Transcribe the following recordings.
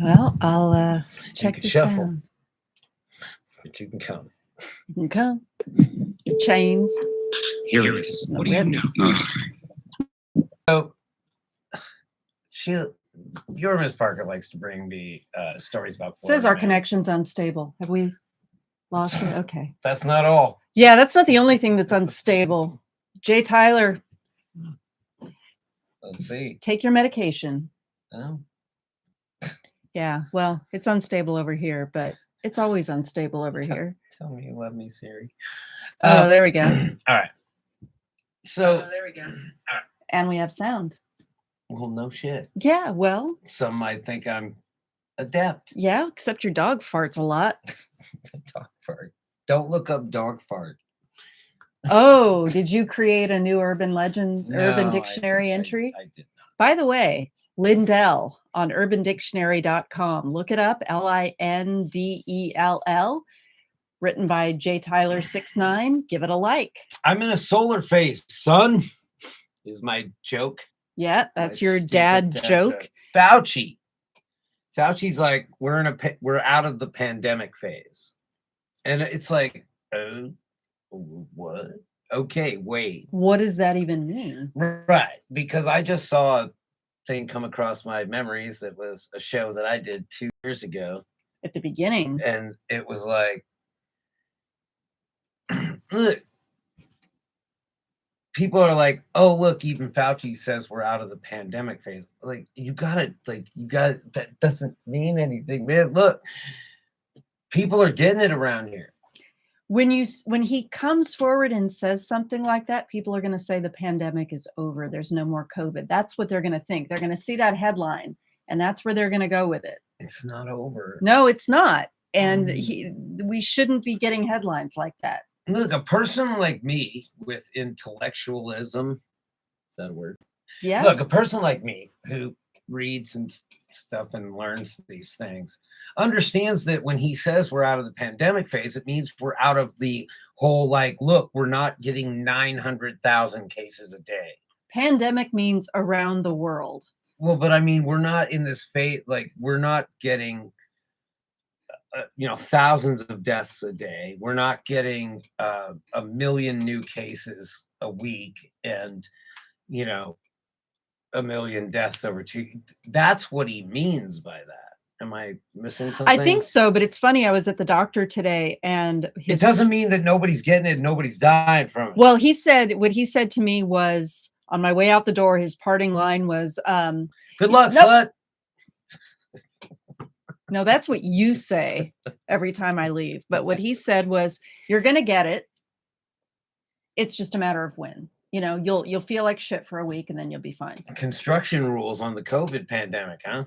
Well, I'll check can the shuffle. sound. But you can come. You can come. The chains. Here it is. The What do you whips. know? So, your Miss Parker likes to bring me stories about Says Florida our man. connection's unstable. Have we lost it? Okay. That's not all. Yeah, that's not the only thing that's unstable. Jay Tyler, Let's see. take your medication. Oh. Yeah, well, it's unstable over here, but it's always unstable over here. Tell me you love me, Siri. Oh, there we go. All right. So, there we go. And we have sound. well, no shit. Yeah, well, Some might think I'm adept. yeah, except your dog farts a lot. Dog fart. Don't look up dog fart. Oh, did you create a new urban legends, No, urban I dictionary did- entry? I did not. By the way, Lindell on urbandictionary.com. Look it up, Lindell, written by J. Tyler 69. Give it a like. I'm in a solar phase, son. Is my joke. Yeah, that's My your stupid dad joke. Fauci's like, we're out of the pandemic phase, and it's like, oh, what? Okay, wait, What does that even mean? right? Because I just saw a thing come across my memories that was a show that I did 2 years ago, At the beginning. and it was like, look. People are like, oh, look, even Fauci says we're out of the pandemic phase. Like, that doesn't mean anything, man. Look, people are getting it around here. When he comes forward and says something like that, people are going to say the pandemic is over. There's no more COVID. That's what they're going to think. They're going to see that headline, and that's where they're going to go with it. It's not over. No, it's not. And we shouldn't be getting headlines like that. Look, a person like me with intellectualism, is that a word? Yeah. Look, a person like me who reads and stuff and learns these things understands that when he says we're out of the pandemic phase, it means we're out of the whole, like, look, we're not getting 900,000 cases a day. Pandemic means around the world. Well, but I mean, we're not in this phase, like, we're not getting thousands of deaths a day. We're not getting 1 million new cases a week and 1 million deaths over 2. That's what he means by that. Am I missing something? I think so, but it's funny. I was at the doctor today, and it doesn't mean that nobody's getting it, nobody's dying from it. Well, what he said to me was, on my way out the door, his parting line was, good luck, slut. No, that's what you say every time I leave. But what he said was, you're going to get it. It's just a matter of when. You'll feel like shit for a week, and then you'll be fine. Construction rules on the COVID pandemic, huh?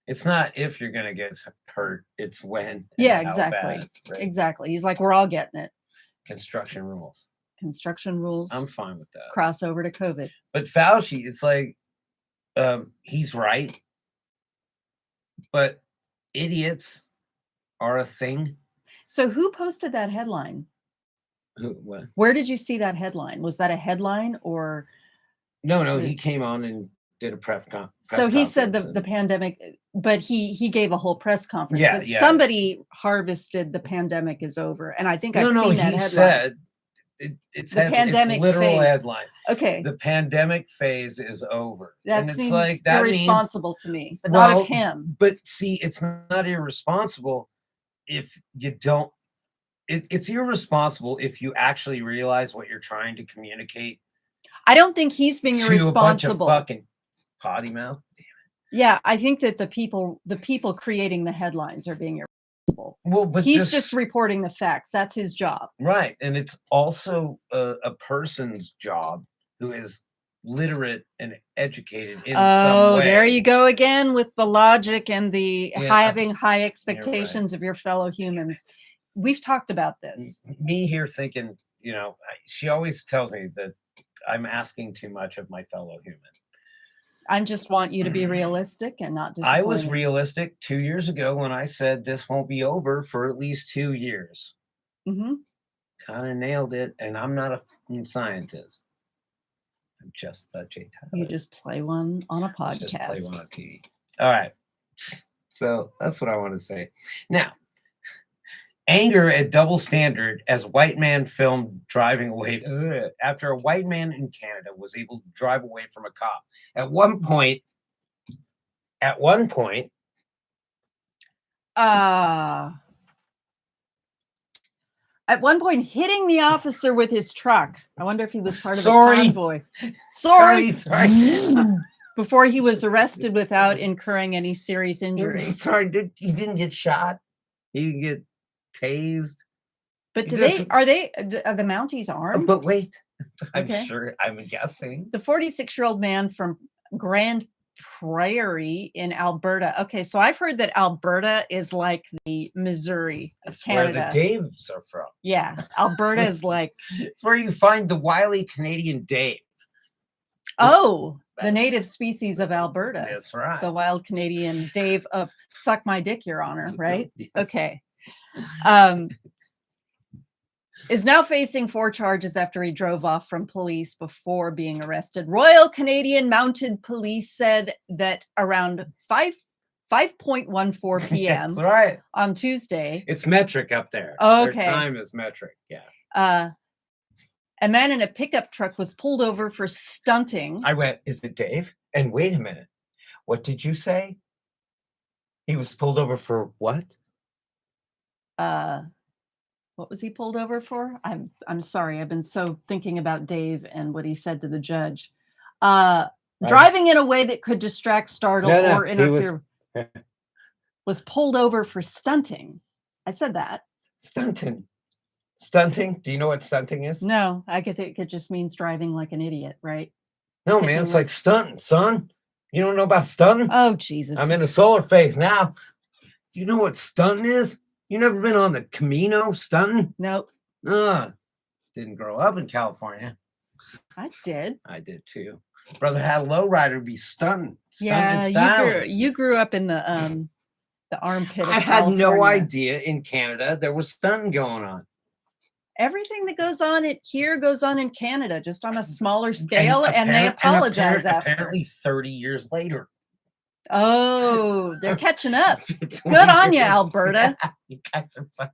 It's not if you're going to get hurt, it's when. Yeah, exactly. Bad, right? Exactly. He's like, we're all getting it. Construction rules. I'm fine with that. Crossover to COVID. But Fauci, it's like, he's right. But idiots are a thing. So who posted that headline? What? Where did you see that headline? Was that a headline or? No, he came on and did a press conference. So he said the pandemic, but he gave a whole press conference. Yeah, but somebody harvested the pandemic is over, and I think I've seen that headline. Said it's the pandemic. It's literal phase. Headline. Okay, the pandemic phase is over. That and it's seems like that irresponsible to me, but not of him. But see, it's not irresponsible if you don't. It's irresponsible if you actually realize what you're trying to communicate. I don't think he's being irresponsible. A bunch of fucking potty mouth. Damn it. Yeah, I think that the people creating the headlines are being irresponsible. Well, but he's just reporting the facts. That's his job. Right, and it's also a person's job who is literate and educated in some way. There you go again with the logic and the having high expectations of your fellow humans. We've talked about this. Me here thinking, she always tells me that I'm asking too much of my fellow human. I just want you to be realistic and not disappointed. I was realistic 2 years ago when I said this won't be over for at least 2 years. Mm-hmm. Kind of nailed it, and I'm not a scientist. I'm just Jay Tyler. You just play one on a podcast. Just play one on TV. All right. So that's what I want to say. Now, anger at double standard as white man filmed driving away after a white man in Canada was able to drive away from a cop. At one point, at one point hitting the officer with his truck. I wonder if he was part of a Sorry. convoy. Sorry. sorry. Before he was arrested without incurring any serious injury. Sorry, he didn't get shot. He didn't get tased. But He are the Mounties armed? But wait, I'm Okay. sure, I'm guessing. The 46-year-old man from Grand Prairie in Alberta. Okay, so I've heard that Alberta is like the Missouri of It's where Canada. the Daves are from. Yeah, Alberta is like, It's where you find the wily Canadian Dave. oh, the native species of Alberta. That's right. The wild Canadian Dave of Suck My Dick, Your Honor, right? Yes. Okay. Is now facing 4 charges after he drove off from police before being arrested. Royal Canadian Mounted Police said that around 5:14 p.m. That's right. on Tuesday, It's metric up there. Okay. Their time is metric. Yeah. a man in a pickup truck was pulled over for stunting. I went, is it Dave? And wait a minute. What did you say? He was pulled over for what? What was he pulled over for? I'm sorry. I've been so thinking about Dave and what he said to the judge. Driving in a way that could distract, startle, or interfere. Was pulled over for stunting. I said that. Stunting. Stunting? Do you know what stunting is? No, I could think it just means driving like an idiot, right? No, man. It's like stunting, son. You don't know about stunting? Oh, Jesus. I'm in a solar phase now. Do you know what stunting is? You never been on the Camino stunting? Nope. Didn't grow up in California. I did. I did too. Brother had a lowrider be stunting. Yeah, you grew up in the armpit of I had no California. idea in Canada there was stunting going on. Everything that goes on here goes on in Canada, just on a smaller scale, and they apologize after. Apparently 30 years later. Oh, they're catching up. Good on you, Alberta. You guys are fun.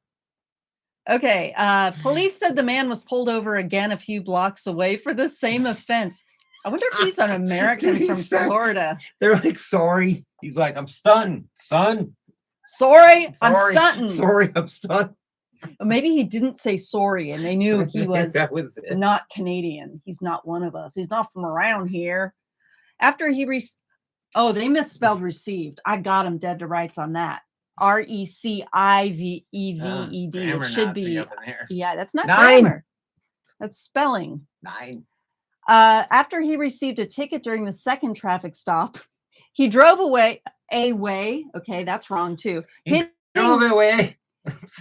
Okay. Police said the man was pulled over again a few blocks away for the same offense. I wonder if he's an American from Florida. They're like, sorry. He's like, I'm stunned, son. Sorry, I'm stunting. Sorry, I'm stunned. Maybe he didn't say sorry and they knew he was, That was it. not Canadian. He's not one of us. He's not from around here. After he they misspelled received. I got him dead to rights on that. RECIVED. It should be. Yeah, that's not 9. grammar. That's spelling. 9. After he received a ticket during the second traffic stop, he drove away. Okay, that's wrong too. Drove away.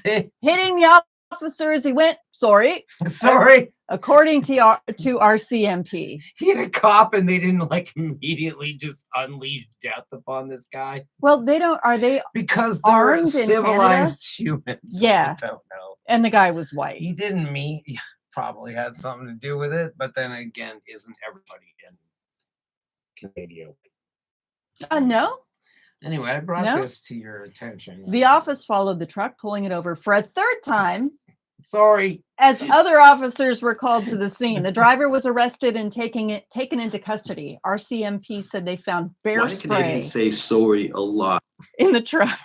Hitting the officer as he went. Sorry. According to RCMP. He had a cop and they didn't like immediately just unleash death upon this guy. Well, they don't. Are they? Because they're armed civilized humans. Yeah. I don't know. And the guy was white. He didn't mean. Probably had something to do with it, but then again, isn't everybody in Canada? No. Anyway, I brought this to your attention. The office followed the truck, pulling it over for a third time. Sorry. As other officers were called to the scene, the driver was arrested and taken into custody. RCMP said they found bear spray. Why do Canadians say sorry a lot? In the truck.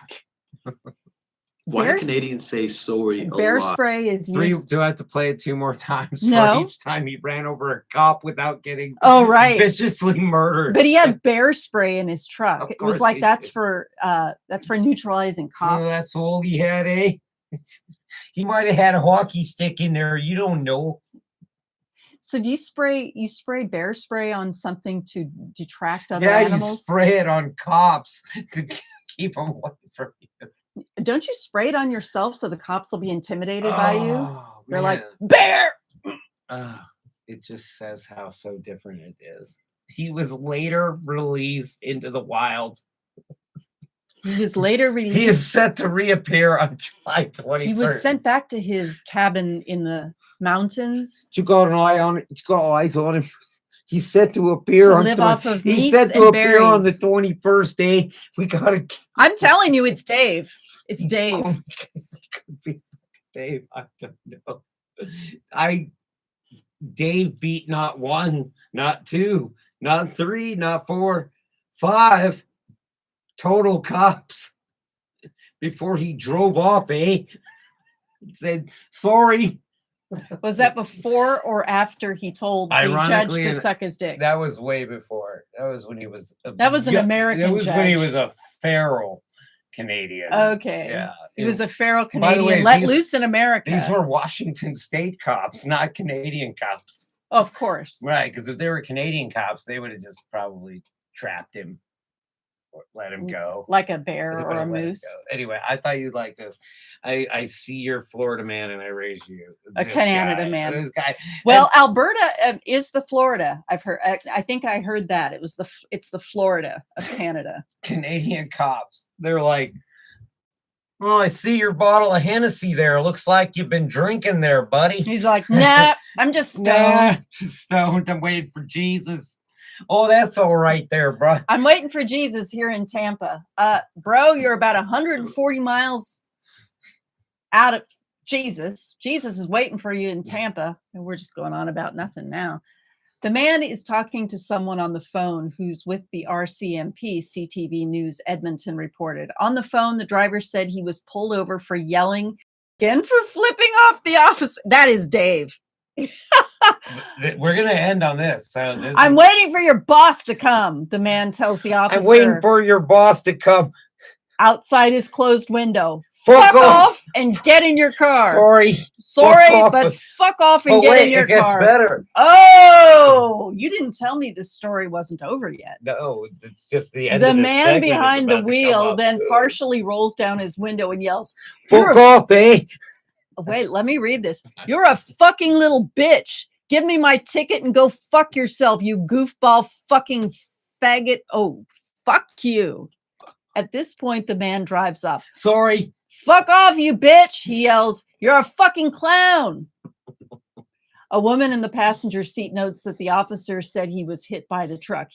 Why do Canadians say sorry a lot? Bear spray is used. Do I have to play it 2 more times No. for each time he ran over a cop without getting viciously murdered? But he had bear spray in his truck. Of It was course like he that's did. for neutralizing cops. Oh, that's all he had, eh? He might have had a hockey stick in there. You don't know. So do you spray bear spray on something to detract other animals? You spray it on cops to keep them away from you. Don't you spray it on yourself so the cops will be intimidated by you? They're like, man. bear! It just says how so different it is. He was later released into the wild. He was later released. He is set to reappear on July 21st. He was sent back to his cabin in the mountains. You got an eye on it? You got eyes on him? He's set to appear on live off of he's meats set to and appear on the berries. 21st day. We gotta. I'm telling you, it's Dave. It's Dave. Oh, could be Dave. I don't know. Dave beat not 1, not 2, not 3, not 4, 5 total cops before he drove off. Said sorry. Was that before or after he told the judge to suck his dick? That was way before. That was when he was. That was an American That was judge. when he was a feral Canadian. Okay. Yeah. He was a feral By the way, Canadian let loose in America. These were Washington state cops, not Canadian cops. Of course. Right, because if they were Canadian cops, they would have just probably trapped him or let him go. Like a bear or a moose. Anyway, I thought you'd like this. I see you're Florida man and I raise you. A Canada man. This guy. Well, Alberta is the Florida. I've heard. I think I heard that it's the Florida of Canada. Canadian cops. They're like, oh, I see your bottle of Hennessy there. Looks like you've been drinking there, buddy. He's like, nah, I'm just stoned. Nah, just stoned. I'm waiting for Jesus. Oh, that's all right there, bro. I'm waiting for Jesus here in Tampa. Bro, you're about 140 miles out of Jesus. Jesus is waiting for you in Tampa. And we're just going on about nothing now. The man is talking to someone on the phone who's with the RCMP, CTV News Edmonton reported. On the phone, the driver said he was pulled over for yelling and for flipping off the officer. That is Dave. We're going to end on this. So I'm waiting for your boss to come, the man tells the officer. I'm waiting for your boss to come. Outside his closed window. Fuck off and get in your car. Sorry, but fuck off and get in your car. It gets better. Oh, you didn't tell me this story wasn't over yet. No, it's just the end. The of the man behind the wheel then partially rolls down his window and yells, "Fuck off, eh?" Wait, let me read this. You're a fucking little bitch. Give me my ticket and go fuck yourself, you goofball fucking faggot. Oh, fuck you. At this point, the man drives up. Sorry. Fuck off, you bitch, he yells. You're a fucking clown. A woman in the passenger seat notes that the officer said he was hit by the truck.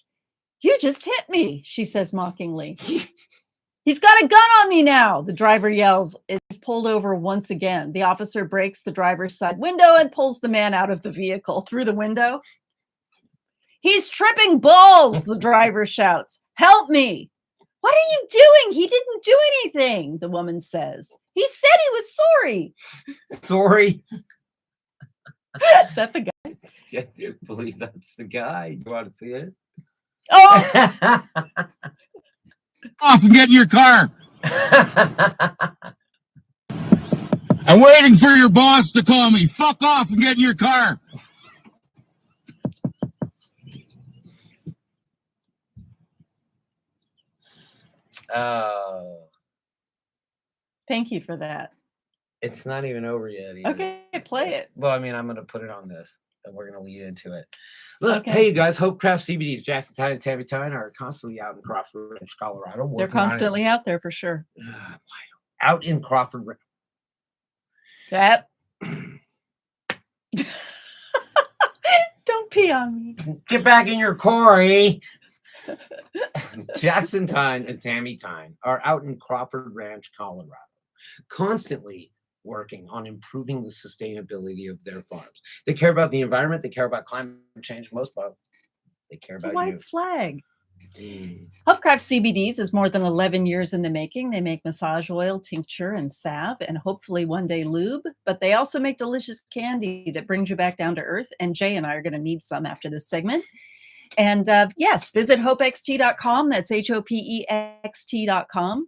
You just hit me, she says mockingly. He's got a gun on me now, the driver yells. It's pulled over once again. The officer breaks the driver's side window and pulls the man out of the vehicle through the window. He's tripping balls, the driver shouts. Help me. What are you doing? He didn't do anything, the woman says. He said he was sorry. Sorry. Is that the guy? I do believe that's the guy. You want to see it? Oh! Off and get in your car. I'm waiting for your boss to call me. Fuck off and get in your car. Oh. Thank you for that. It's not even over yet. Either. Okay, play it. Well, I mean, I'm going to put it on this, and we're going to lead into it. Look, okay. Hey, you guys, Hope Craft CBDs, Jackson Time and Tammy Time are constantly out in Crawford Ranch, Colorado. They're constantly out there for sure. Out in Crawford Ranch. Yep. Don't pee on me. Get back in your car, eh? Jackson Time and Tammy Time are out in Crawford Ranch, Colorado, constantly working on improving the sustainability of their farms. They care about the environment. They care about climate change. Most of all, they care about white you. Flag. Hopecraft CBDs is more than 11 years in the making. They make massage oil, tincture, and salve, and hopefully one day lube. But they also make delicious candy that brings you back down to earth. And Jay and I are going to need some after this segment. And yes, visit hopext.com. That's HOPEXT.com.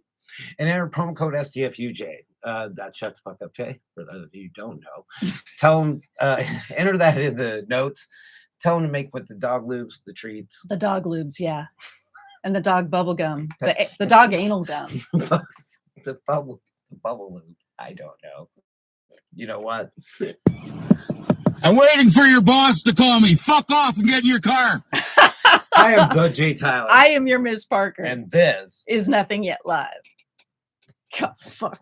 And enter promo code STFUJ. That shut the fuck up, Jay. For those of you who don't know, tell them, enter that in the notes. Tell them to make with the dog lubes, the treats. The dog lubes, yeah. And the dog bubble gum. The dog anal gum. the bubble lube. I don't know. You know what? I'm waiting for your boss to call me. Fuck off and get in your car. I am the Jay Tyler. I am your Ms. Parker. And this is Nothing Yet Live. God, fuck.